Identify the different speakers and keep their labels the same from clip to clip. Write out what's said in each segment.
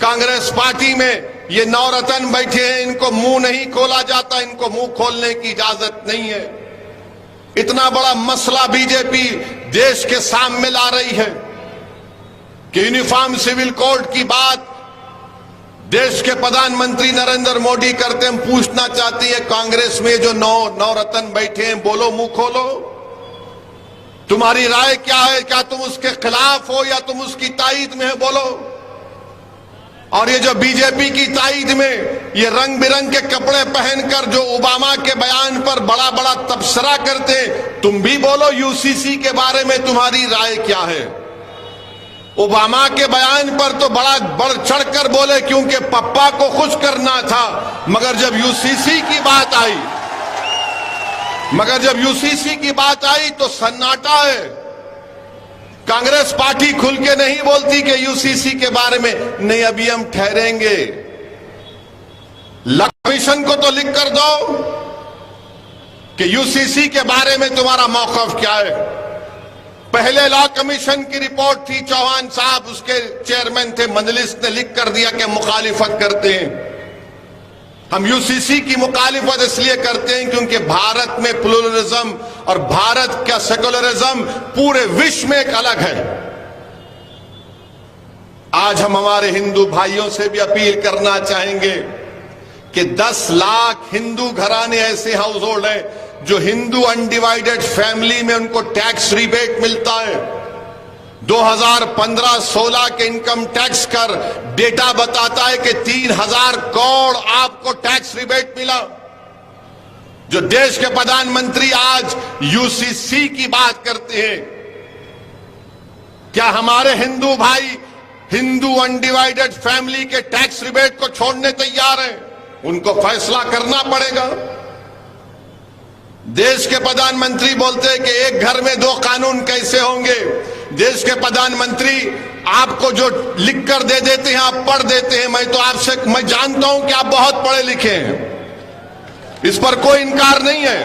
Speaker 1: Congress party में ये नवरत्न बैठे हैं, इनको मुंह नहीं खोला जाता, इनको मुंह खोलने की इजाजत नहीं है। इतना बड़ा मसला बीजेपी देश के सामने ला रही है कि यूनिफॉर्म सिविल कोड की बात देश के प्रधानमंत्री नरेंद्र मोदी करते। हम पूछना चाहती है कांग्रेस में जो नवरत्न बैठे हैं, बोलो, मुंह खोलो, तुम्हारी राय क्या है? क्या तुम उसके खिलाफ हो या तुम उसकी ताईद में है? बोलो। और ये जो बीजेपी की ताईद में ये रंग बिरंग के कपड़े पहनकर जो ओबामा के बयान पर बड़ा बड़ा तबसरा करते, तुम भी बोलो यूसीसी के बारे में तुम्हारी राय क्या है? ओबामा के बयान पर तो बड़ा बढ़ चढ़कर बोले क्योंकि पप्पा को खुश करना था, मगर जब यूसीसी की बात आई तो सन्नाटा है। कांग्रेस पार्टी खुल के नहीं बोलती कि यूसीसी के बारे में नहीं, अभी हम ठहरेंगे। कमीशन को तो लिख कर दो कि यूसीसी के बारे में तुम्हारा मौक़िफ़ क्या है। पहले लॉ कमीशन की रिपोर्ट थी, चौहान साहब उसके चेयरमैन थे, मजलिस ने लिख कर दिया कि मुखालिफत करते हैं। हम यूसीसी की मुखालिफत इसलिए करते हैं क्योंकि भारत में प्लुरलिज्म और भारत का सेकुलरिज्म पूरे विश्व में एक अलग है। आज हम हमारे हिंदू भाइयों से भी अपील करना चाहेंगे कि 10 लाख हिंदू घराने ऐसे हाउस होल्ड हैं जो हिंदू अनडिवाइडेड फैमिली में उनको टैक्स रिबेट मिलता है। 2015-16 के इनकम टैक्स कर डेटा बताता है कि 3000 करोड़ आपको टैक्स रिबेट मिला। जो देश के प्रधानमंत्री आज यूसीसी की बात करते हैं, क्या हमारे हिंदू भाई हिंदू अनडिवाइडेड फैमिली के टैक्स रिबेट को छोड़ने तैयार हैं? उनको फैसला करना पड़ेगा। देश के प्रधानमंत्री बोलते हैं कि एक घर में 2 कानून कैसे होंगे। देश के प्रधानमंत्री आपको जो लिख कर दे देते हैं आप पढ़ देते हैं। मैं जानता हूं कि आप बहुत पढ़े लिखे हैं, इस पर कोई इनकार नहीं है।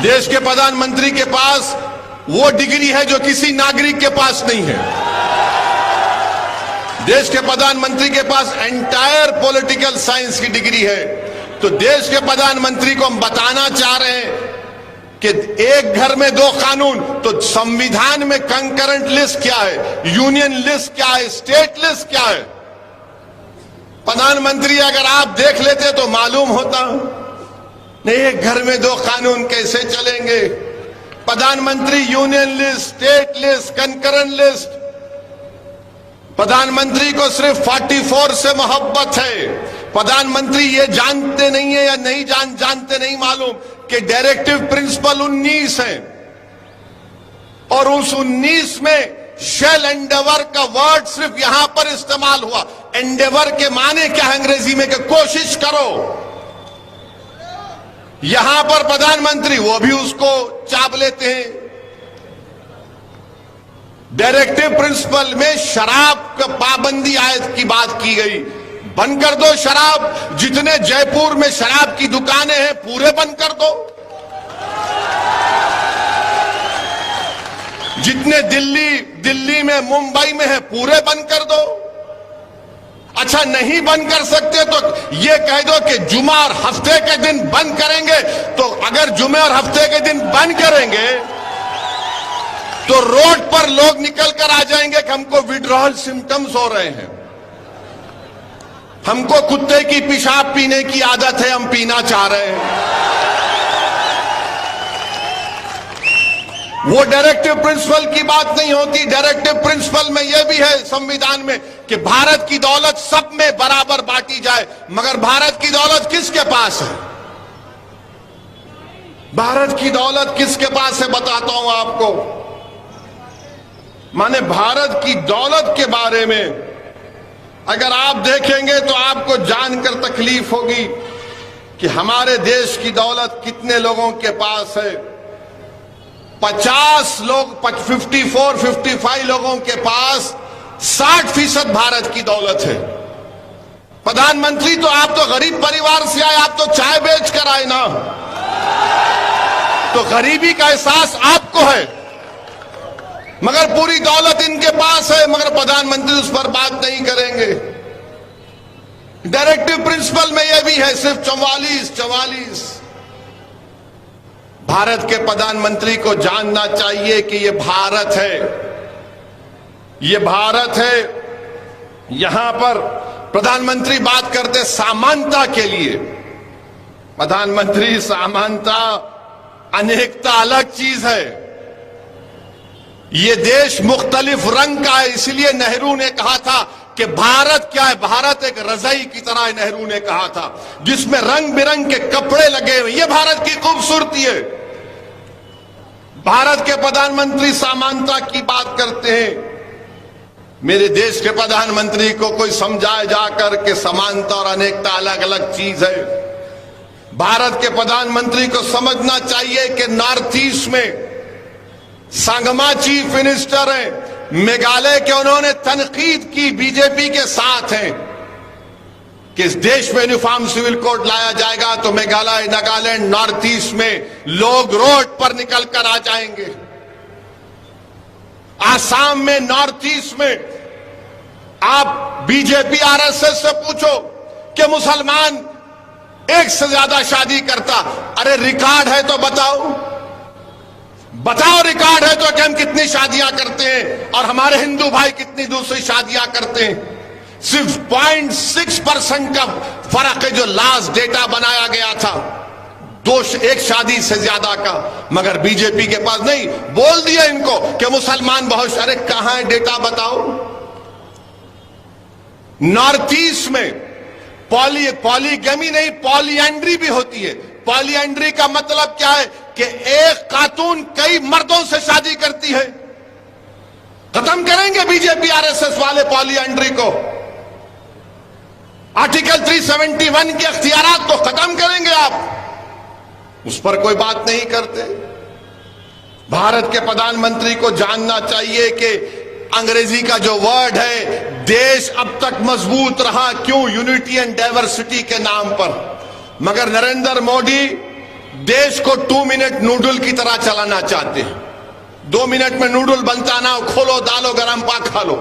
Speaker 1: देश के प्रधानमंत्री के पास वो डिग्री है जो किसी नागरिक के पास नहीं है। देश के प्रधानमंत्री के पास एंटायर पॉलिटिकल साइंस की डिग्री है। तो देश के प्रधानमंत्री को हम बताना चाह रहे हैं कि एक घर में 2 कानून, तो संविधान में कंकरेंट लिस्ट क्या है, यूनियन लिस्ट क्या है, स्टेट लिस्ट क्या है? प्रधानमंत्री अगर आप देख लेते तो मालूम होता। नहीं, एक घर में 2 कानून कैसे चलेंगे? प्रधानमंत्री union list, state list, concurrent list. प्रधानमंत्री को सिर्फ 44 से मोहब्बत है। प्रधानमंत्री ये जानते नहीं है या नहीं जानते नहीं मालूम कि डायरेक्टिव प्रिंसिपल 19 है और उस 19 में शेल एंडेवर का वर्ड सिर्फ यहां पर इस्तेमाल हुआ। एंडेवर के माने क्या है अंग्रेजी में? कि कोशिश करो। यहां पर प्रधानमंत्री वो भी उसको चाप लेते हैं। डायरेक्टिव प्रिंसिपल में शराब का पाबंदी आयत की बात की गई। बंद कर दो शराब। जितने जयपुर में शराब की दुकानें हैं पूरे बंद कर दो। जितने दिल्ली में, मुंबई में है पूरे बंद कर दो। अच्छा, नहीं बंद कर सकते तो ये कह दो कि जुमा और हफ्ते के दिन बंद करेंगे। तो अगर जुमे और हफ्ते के दिन बंद करेंगे तो रोड पर लोग निकल कर आ जाएंगे कि हमको विड्रॉल सिम्टम्स हो रहे हैं, हमको कुत्ते की पेशाब पीने की आदत है, हम पीना चाह रहे हैं। वो डायरेक्टिव प्रिंसिपल की बात नहीं होती। डायरेक्टिव प्रिंसिपल में यह भी है संविधान में कि भारत की दौलत सब में बराबर बांटी जाए। मगर भारत की दौलत किसके पास है? भारत की दौलत किसके पास है बताता हूं आपको। माने भारत की दौलत के बारे में अगर आप देखेंगे तो आपको जानकर तकलीफ होगी कि हमारे देश की दौलत कितने लोगों के पास है। 50 लोग, 55 लोगों के पास 60% भारत की दौलत है। प्रधानमंत्री तो आप तो गरीब परिवार से आए, आप तो चाय बेच कर आए ना, तो गरीबी का एहसास आपको है। मगर पूरी दौलत इनके पास है, मगर प्रधानमंत्री उस पर बात नहीं करेंगे। डायरेक्टिव प्रिंसिपल में यह भी है, सिर्फ 44। भारत के प्रधानमंत्री को जानना चाहिए कि यह भारत है, यह भारत है। यहां पर प्रधानमंत्री बात करते समानता के लिए। प्रधानमंत्री, समानता, अनेकता अलग चीज है। यह देश मुख्तलिफ रंग का है, इसलिए नेहरू ने कहा था कि भारत क्या है, भारत एक रजाई की तरह है। नेहरू ने कहा था जिसमें रंग बिरंग के कपड़े लगे हुए, यह भारत की खूबसूरती है। भारत के प्रधानमंत्री समानता की बात करते हैं। मेरे देश के प्रधानमंत्री को कोई समझाए जाकर के समानता और अनेकता अलग अलग चीज है। भारत के प्रधानमंत्री को समझना चाहिए कि नॉर्थ ईस्ट में संगमा चीफ मिनिस्टर हैं, मेघालय के, उन्होंने तनकीद की, बीजेपी के साथ हैं कि इस देश में यूनिफॉर्म सिविल कोड लाया जाएगा तो मेघालय, नागालैंड, नॉर्थ ईस्ट में लोग रोड पर निकल कर आ जाएंगे। आसाम में, नॉर्थ ईस्ट में आप बीजेपी आरएसएस से पूछो कि मुसलमान एक से ज्यादा शादी करता, अरे रिकॉर्ड है तो बताओ, बताओ रिकॉर्ड है तो कि हम कितनी शादियां करते हैं और हमारे हिंदू भाई कितनी दूसरी शादियां करते हैं। सिर्फ 0.6% का फर्क है जो लास्ट डेटा बनाया गया था, एक शादी से ज्यादा का। मगर बीजेपी के पास नहीं, बोल दिया इनको कि मुसलमान बहुत, अरे कहां है डेटा बताओ। नॉर्थ ईस्ट में पॉलीगमी नहीं, पॉलीएंड्री भी होती है। पॉलीएंड्री का मतलब क्या है कि एक खातून कई मर्दों से शादी करती है। खत्म करेंगे बीजेपी आरएसएस वाले पॉलीएंड्री को। आर्टिकल 371 के अख्तियारात को खत्म करेंगे आप, उस पर कोई बात नहीं करते। भारत के प्रधानमंत्री को जानना चाहिए कि अंग्रेजी का जो वर्ड है, देश अब तक मजबूत रहा क्यों, यूनिटी एंड डाइवर्सिटी के नाम पर। मगर नरेंद्र मोदी देश को 2 मिनट नूडल की तरह चलाना चाहते हैं। 2 मिनट में नूडल बनता ना, खोलो डालो गरम पाक खा लो।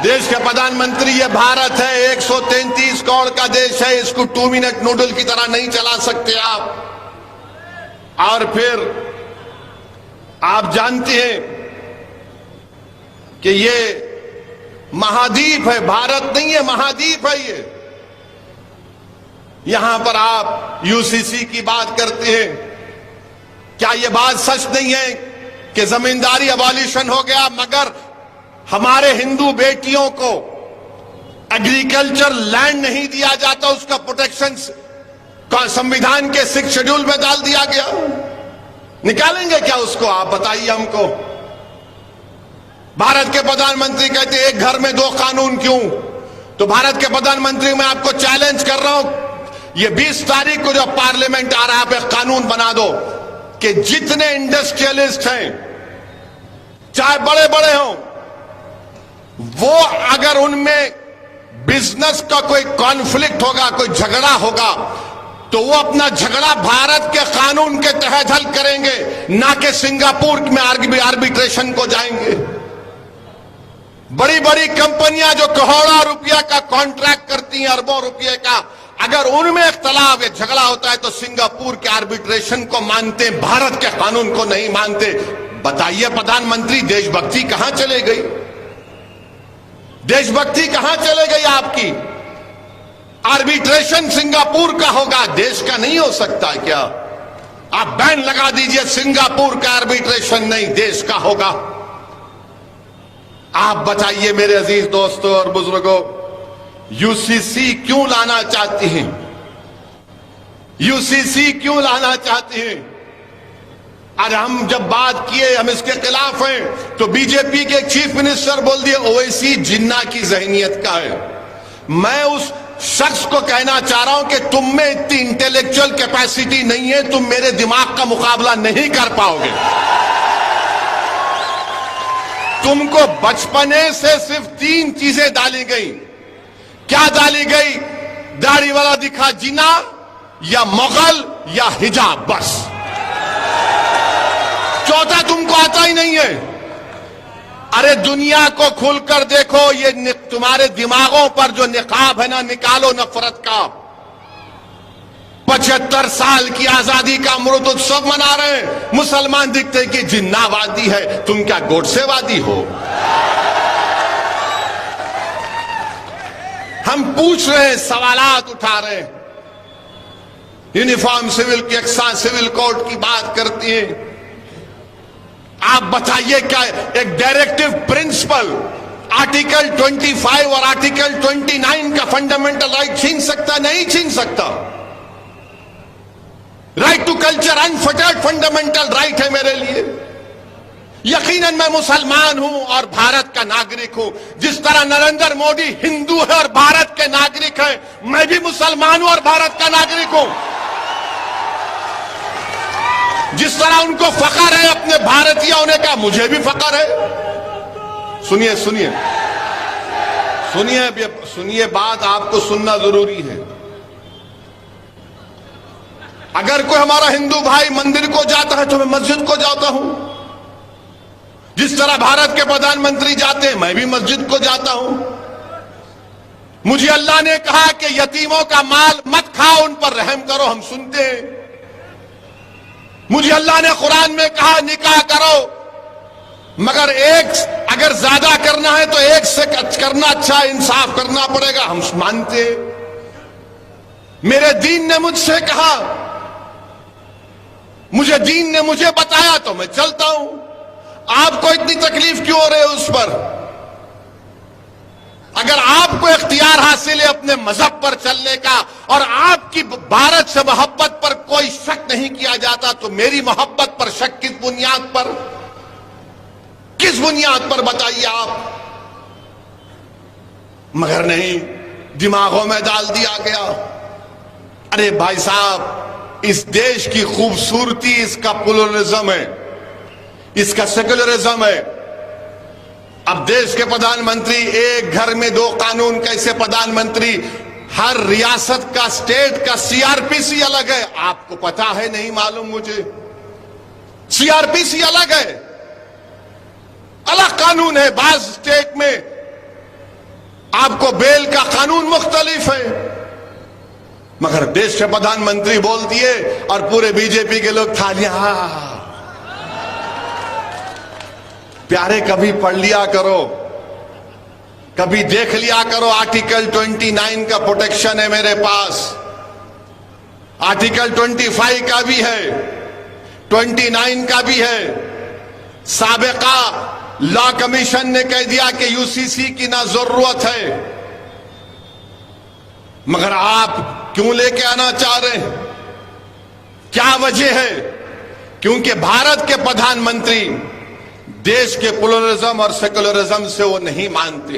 Speaker 1: देश के प्रधानमंत्री, ये भारत है, 133 करोड़ का देश है, इसको 2 मिनट नूडल की तरह नहीं चला सकते आप। और फिर आप जानते हैं कि ये महाद्वीप है, भारत नहीं है, महाद्वीप है ये। यहां पर आप यूसीसी की बात करते हैं, क्या यह बात सच नहीं है कि जमींदारी अबॉलिशन हो गया मगर हमारे हिंदू बेटियों को एग्रीकल्चर लैंड नहीं दिया जाता, उसका प्रोटेक्शन संविधान के 6 शेड्यूल में डाल दिया गया। निकालेंगे क्या उसको, आप बताइए हमको। भारत के प्रधानमंत्री कहते हैं एक घर में 2 कानून क्यों? तो भारत के प्रधानमंत्री, मैं आपको चैलेंज कर रहा हूं, ये 20 तारीख को जो पार्लियामेंट आ रहा है, आप एक कानून बना दो कि जितने इंडस्ट्रियलिस्ट हैं, चाहे बड़े बड़े हों, वो अगर उनमें बिजनेस का कोई कॉन्फ्लिक्ट होगा, कोई झगड़ा होगा, तो वो अपना झगड़ा भारत के कानून के तहत हल करेंगे, ना कि सिंगापुर में आर्बिट्रेशन को जाएंगे। बड़ी बड़ी कंपनियां जो करोड़ों रुपया का कॉन्ट्रैक्ट करती हैं, अरबों रुपये का, अगर उनमें इख्तलाफ या झगड़ा होता है तो सिंगापुर के आर्बिट्रेशन को मानते, भारत के कानून को नहीं मानते। बताइए प्रधानमंत्री, देशभक्ति कहां चले गई? देशभक्ति कहां चले गई आपकी? आर्बिट्रेशन सिंगापुर का होगा, देश का नहीं हो सकता क्या? आप बैन लगा दीजिए, सिंगापुर का आर्बिट्रेशन नहीं, देश का होगा। आप बताइए मेरे अजीज दोस्तों और बुजुर्गों, यूसीसी क्यों लाना चाहती हैं? यूसीसी क्यों लाना चाहती हैं? आज हम जब बात किए हम इसके खिलाफ हैं, तो बीजेपी के चीफ मिनिस्टर बोल दिए ओवैसी जिन्ना की जहनियत का है। मैं उस शख्स को कहना चाह रहा हूं कि तुम में इतनी इंटेलेक्चुअल कैपेसिटी नहीं है, तुम मेरे दिमाग का मुकाबला नहीं कर पाओगे। तुमको बचपने से सिर्फ 3 चीजें डाली गई। क्या डाली गई? दाढ़ी वाला दिखा जिना, या मुगल, या हिजाब, बस। चौथा तुमको आता ही नहीं है। अरे दुनिया को खुलकर देखो, ये तुम्हारे दिमागों पर जो निकाब है ना, निकालो नफरत का। 75 साल की आजादी का अमृत उत्सव मना रहे हैं, मुसलमान दिखते कि जिन्नावादी है, तुम क्या गोडसेवादी हो? हम पूछ रहे हैं, सवालात उठा रहे हैं। यूनिफॉर्म सिविल की एक्सा सिविल कोड की बात करती है। आप बताइए, क्या एक डायरेक्टिव प्रिंसिपल आर्टिकल 25 और आर्टिकल 29 का फंडामेंटल राइट छीन सकता? नहीं छीन सकता। Right to culture unfettered fundamental right है मेरे लिए। यकीनन मैं मुसलमान हूं और भारत का नागरिक हूं। जिस तरह नरेंद्र मोदी हिंदू है और भारत के नागरिक है, मैं भी मुसलमान हूं और भारत का नागरिक हूं। जिस तरह उनको फख्र है अपने भारतीय होने का, मुझे भी फख्र है। सुनिए सुनिए सुनिए सुनिए, बात आपको सुनना जरूरी है। अगर कोई हमारा हिंदू भाई मंदिर को जाता है तो मैं मस्जिद को जाता हूं। जिस तरह भारत के प्रधानमंत्री जाते हैं, मैं भी मस्जिद को जाता हूं। मुझे अल्लाह ने कहा कि यतीमों का माल मत खाओ, उन पर रहम करो, हम सुनते हैं। मुझे अल्लाह ने कुरान में कहा निकाह करो, मगर एक अगर ज्यादा करना है तो एक से करना अच्छा, इंसाफ करना पड़ेगा, हम मानते हैं। मेरे दीन ने मुझसे कहा, मुझे दीन ने मुझे बताया तो मैं चलता हूं। आपको इतनी तकलीफ क्यों हो रही है उस पर? अगर आपको इख्तियार हासिल है अपने मजहब पर चलने का और आपकी भारत से मोहब्बत पर कोई शक नहीं किया जाता, तो मेरी मोहब्बत पर शक किस बुनियाद पर? किस बुनियाद पर बताइए आप? मगर नहीं, दिमागों में डाल दिया गया। अरे भाई साहब, इस देश की खूबसूरती इसका प्लुरलिज्म है, इसका सेक्युलरिज्म है। अब देश के प्रधानमंत्री, एक घर में दो कानून, कैसे प्रधानमंत्री? हर रियासत का, स्टेट का सीआरपीसी अलग है। आपको पता है? नहीं मालूम मुझे। सीआरपीसी अलग है, अलग कानून है। बाज स्टेट में आपको बेल का कानून मुख्तलिफ है। मगर देश के प्रधानमंत्री बोल दिए और पूरे बीजेपी के लोग थालियां। प्यारे, कभी पढ़ लिया करो, कभी देख लिया करो। आर्टिकल 29 का प्रोटेक्शन है मेरे पास, आर्टिकल 25 का भी है, 29 का भी है। साबिका लॉ कमीशन ने कह दिया कि यूसीसी की ना जरूरत है, मगर आप क्यों लेके आना चाह रहे हैं? क्या वजह है? क्योंकि भारत के प्रधानमंत्री देश के प्लुरलिज्म और सेक्युलरिज्म से वो नहीं मानते।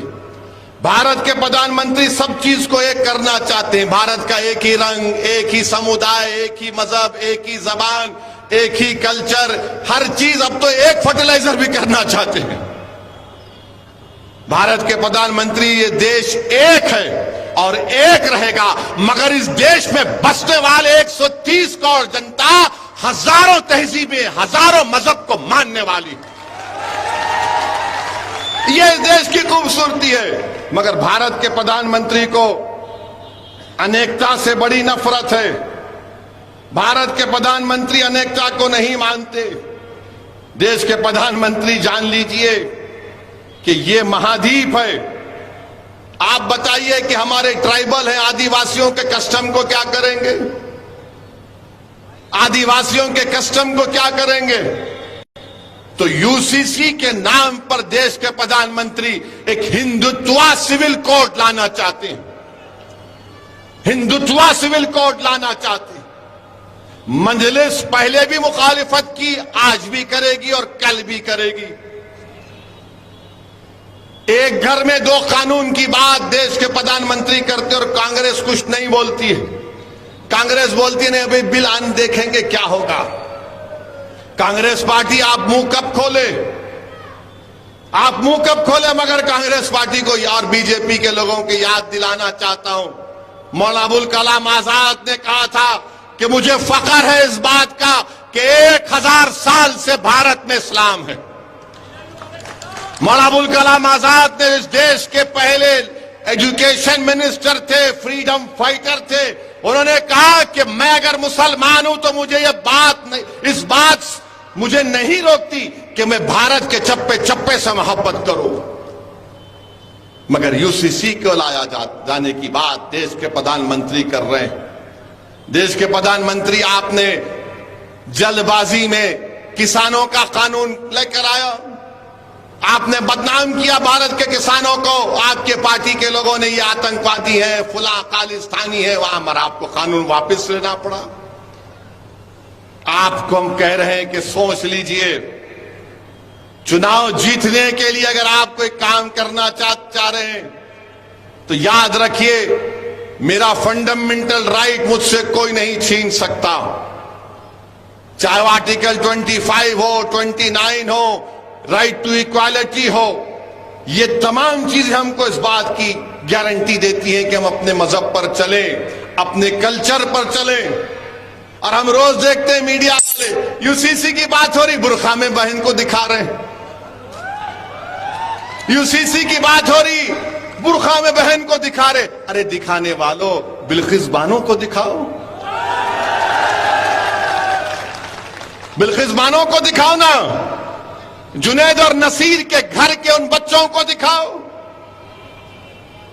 Speaker 1: भारत के प्रधानमंत्री सब चीज को एक करना चाहते हैं। भारत का एक ही रंग, एक ही समुदाय, एक ही मजहब, एक ही जबान, एक ही कल्चर, हर चीज। अब तो एक फर्टिलाइजर भी करना चाहते हैं। भारत के प्रधानमंत्री, ये देश एक है और एक रहेगा, मगर इस देश में बसने वाले 130 करोड़ जनता हजारों तहजीबें, हजारों मजहब को मानने वाली। यह देश की खूबसूरती है। मगर भारत के प्रधानमंत्री को अनेकता से बड़ी नफरत है। भारत के प्रधानमंत्री अनेकता को नहीं मानते। देश के प्रधानमंत्री, जान लीजिए कि ये महाद्वीप है। आप बताइए कि हमारे ट्राइबल हैं, आदिवासियों के कस्टम को क्या करेंगे? आदिवासियों के कस्टम को क्या करेंगे? तो यूसीसी के नाम पर देश के प्रधानमंत्री एक हिंदुत्वा सिविल कोड लाना चाहते हैं। हिंदुत्वा सिविल कोड लाना चाहते हैं। मजलिस पहले भी मुखालिफत की, आज भी करेगी और कल भी करेगी। एक घर में दो कानून की बात देश के प्रधानमंत्री करते और कांग्रेस कुछ नहीं बोलती है। कांग्रेस बोलती है नहीं, अभी बिल आने देखेंगे क्या होगा। कांग्रेस पार्टी, आप मुंह कब खोले, आप मुंह कब खोले? मगर कांग्रेस पार्टी को और बीजेपी के लोगों की याद दिलाना चाहता हूं, मौलाना अबुल कलाम आजाद ने कहा था कि मुझे फख्र है इस बात का कि 1000 साल से भारत में इस्लाम है। मौलाना अबुल कलाम आजाद ने इस देश के पहले एजुकेशन मिनिस्टर थे, फ्रीडम फाइटर थे। उन्होंने कहा कि मैं अगर मुसलमान हूं तो मुझे इस बात मुझे नहीं रोकती कि मैं भारत के चप्पे चप्पे से मोहब्बत करूं। मगर यूसीसी को लाया जाने की बात देश के प्रधानमंत्री कर रहे हैं। देश के प्रधानमंत्री, आपने जल्दबाजी में किसानों का कानून लेकर आया, आपने बदनाम किया भारत के किसानों को। आपके पार्टी के लोगों ने ये आतंकवादी है, फुला खालिस्तानी है, वहां पर आपको कानून वापस लेना पड़ा। आपको हम कह रहे हैं कि सोच लीजिए, चुनाव जीतने के लिए अगर आप कोई काम करना चाह रहे हैं तो याद रखिए, मेरा फंडामेंटल राइट मुझसे कोई नहीं छीन सकता। चाहे वो आर्टिकल 25 हो, 29 हो, राइट टू इक्वालिटी हो, ये तमाम चीजें हमको इस बात की गारंटी देती हैं कि हम अपने मजहब पर चलें, अपने कल्चर पर चलें। और हम रोज देखते हैं मीडिया वाले, यूसीसी की बात हो रही, बुरखा में बहन को दिखा रहे हैं। यूसीसी की बात हो रही, बुरखा में बहन को दिखा रहे। अरे दिखाने वालों, बिल्किस बानो को दिखाओ, बिल्किस बानो को दिखाओ ना। जुनैद और नसीर के घर के उन बच्चों को दिखाओ।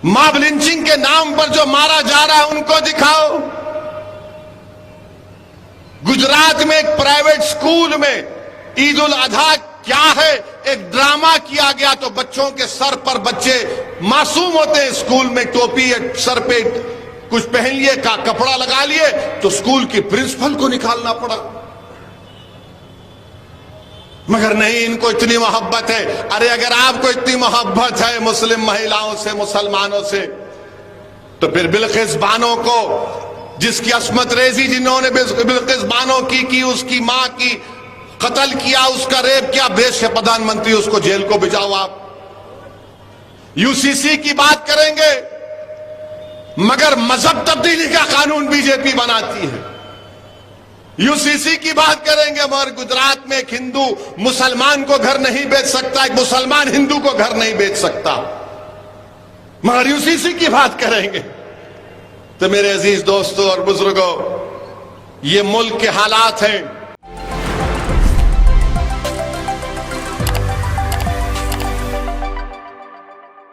Speaker 1: मॉब लिंचिंग के नाम पर जो मारा जा रहा है उनको दिखाओ। गुजरात में एक प्राइवेट स्कूल में ईद उल अजहा क्या है, एक ड्रामा किया गया तो बच्चों के सर पर, बच्चे मासूम होते हैं, स्कूल में टोपी सर पे कुछ पहन लिए, का कपड़ा लगा लिए, तो स्कूल की प्रिंसिपल को निकालना पड़ा। मगर नहीं, इनको इतनी मोहब्बत है। अरे अगर आपको इतनी मोहब्बत है मुस्लिम महिलाओं से, मुसलमानों से, तो फिर बिल्किस बानो को, जिसकी अस्मत रेजी जिन्होंने बिल्किस बानो की उसकी मां की कत्ल किया, उसका रेप किया, देश के प्रधानमंत्री, उसको जेल को भिजाओ। आप यूसीसी की बात करेंगे मगर मजहब तब्दीली का कानून बीजेपी बनाती है। यूसीसी की बात करेंगे मगर गुजरात में एक हिंदू मुसलमान को घर नहीं बेच सकता, एक मुसलमान हिंदू को घर नहीं बेच सकता, मगर यूसीसी की बात करेंगे। तो मेरे अजीज दोस्तों और बुजुर्गों, ये मुल्क के हालात हैं।